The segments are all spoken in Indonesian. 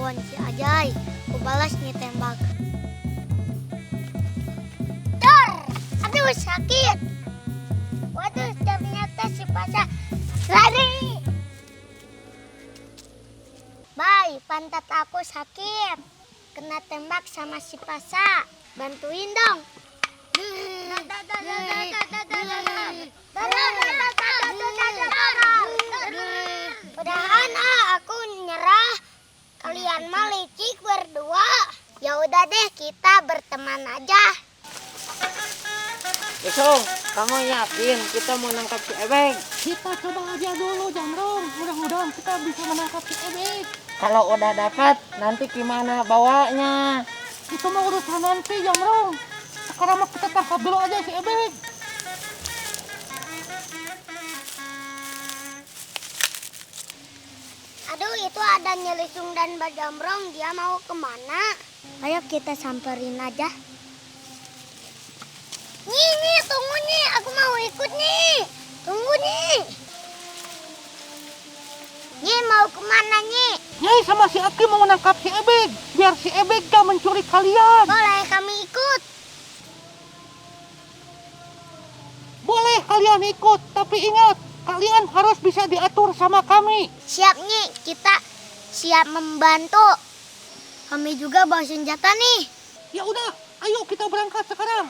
lawan si Ajay. Aku balas nih tembak. Dor! Aduh sakit. Waduh ternyata si Pasa lari. Bay, pantat aku sakit. Kena tembak sama si Pasa. Bantuin dong. Udahan aku nyerah. Kalian mah licik berdua. Ya udah deh, kita berteman aja. Besok, kamu yakin kita mau nangkap si Ebek? Kita coba aja dulu, Jamrong. Mudah-mudahan kita bisa menangkap si Ebek. Kalau udah dapat, nanti gimana bawanya? Itu mah urusan nanti, Jamrong. Sekarang mah kita tangkap dulu aja si Ebek. Aduh, itu ada Nyelisung dan Bajamrong. Dia mau kemana? Ayo kita samperin aja. Nih, tunggu nih. Aku mau ikut nih. Tunggu nih. Nih, mau kemana nih? Nyai sama si Aki mau menangkap si Ebek. Biar si Ebek gak mencuri kalian. Boleh kami ikut. Boleh kalian ikut, tapi ingat, kalian harus bisa diatur sama kami. Siap nih, kita siap membantu. Kami juga bawa senjata nih. Ya udah, ayo kita berangkat sekarang.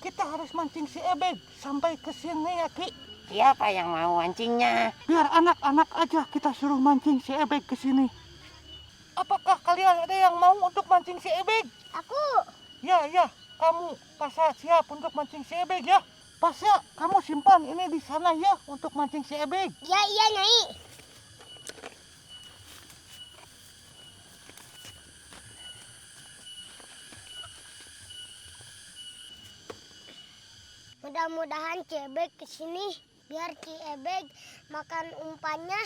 Kita harus mancing si Ebek sampai ke sini ya Ki. Siapa yang mau mancingnya? Biar anak-anak aja kita suruh mancing si Ebek ke sini. Apakah kalian ada yang mau untuk mancing si Ebek? Aku. Ya, kamu Pasha siap untuk mancing si Ebek ya. Pasha, kamu simpan ini di sana ya untuk mancing si Ebek. Ya, iya, Nyai. Mudah-mudahan Cebek kesini biar Cebek makan umpannya.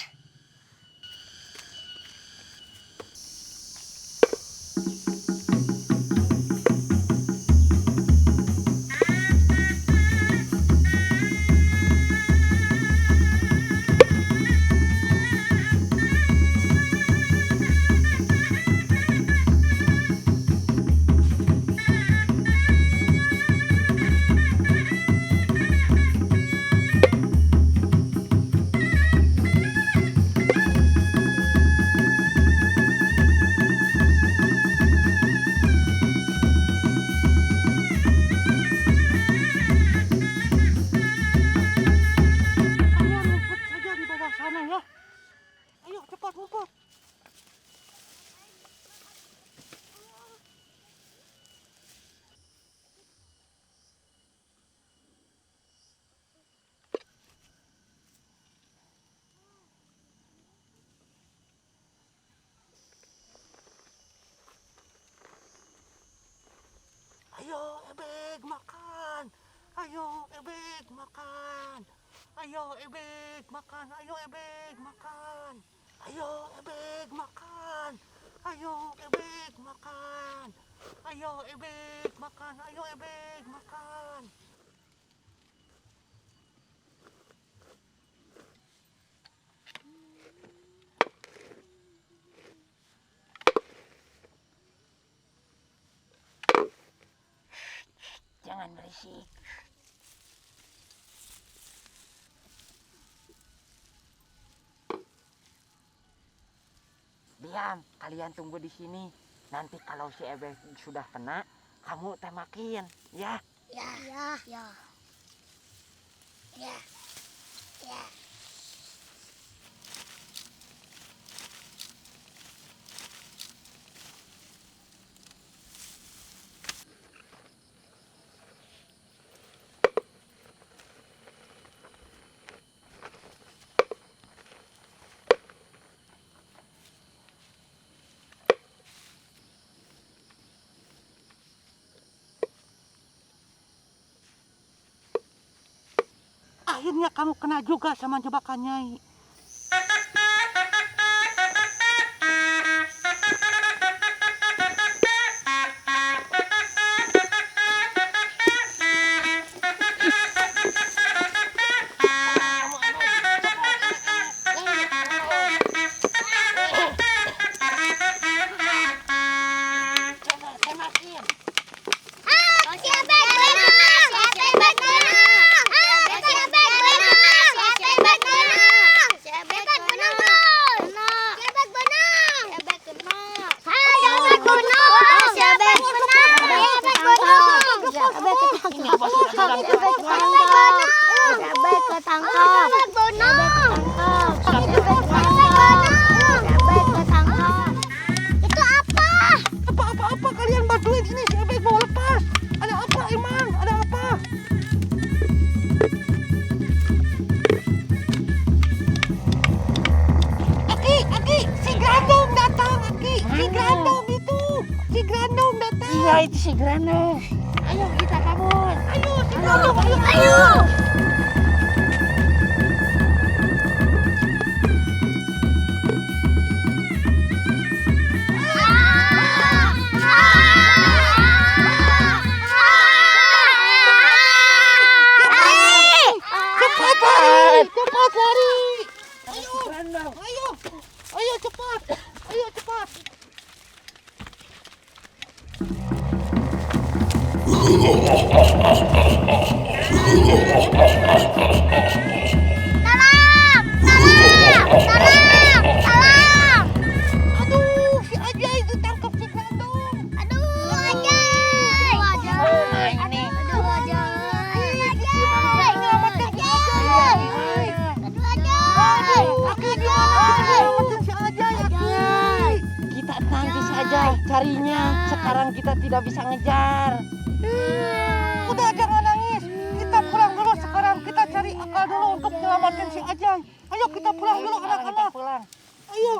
Kalian ngumpet saja di bawah sana ya. Ayo cepat ngumpet. Ayo Ebek makan. Ayo Ebek makan. Ayo Ebek makan. Ayo Ebek makan. Ayo Ebek makan. Ayo Ebek makan. Ayo Ebek makan. Ayo Ebek makan. Jangan berisik. Diam, kalian tunggu di sini. Nanti kalau si Ebek sudah kena, kamu tembakin, ya. Ya. Ya. Akhirnya kamu kena juga sama jebakan Nyai. Apa kalian bantuin sini, si Ebek mau lepas. Ada apa Iman? Ada apa? Aki, si Grandong datang, Aki. Si Grandong itu, si Grandong datang. Iya itu si Grandong. Ayo kita kabur. Ayo, si Grandong, ayo. Cepat lari. Ayo cepat. Ayo cepat. Tolong. Aduh, si Ajay itu tangkap si Grandong. Aduh, Ajay. Ini. Nyelamatin si Ajay. Aki gimana kita nyelamatin si Ajay, Aki? Kita nanti saja carinya. Sekarang kita tidak bisa ngejar. Udah jangan nangis. Kita pulang dulu sekarang. Kita cari akal dulu untuk nyelamatin si Ajay. Ayo kita pulang dulu anak-anak. Pulang. Ayo.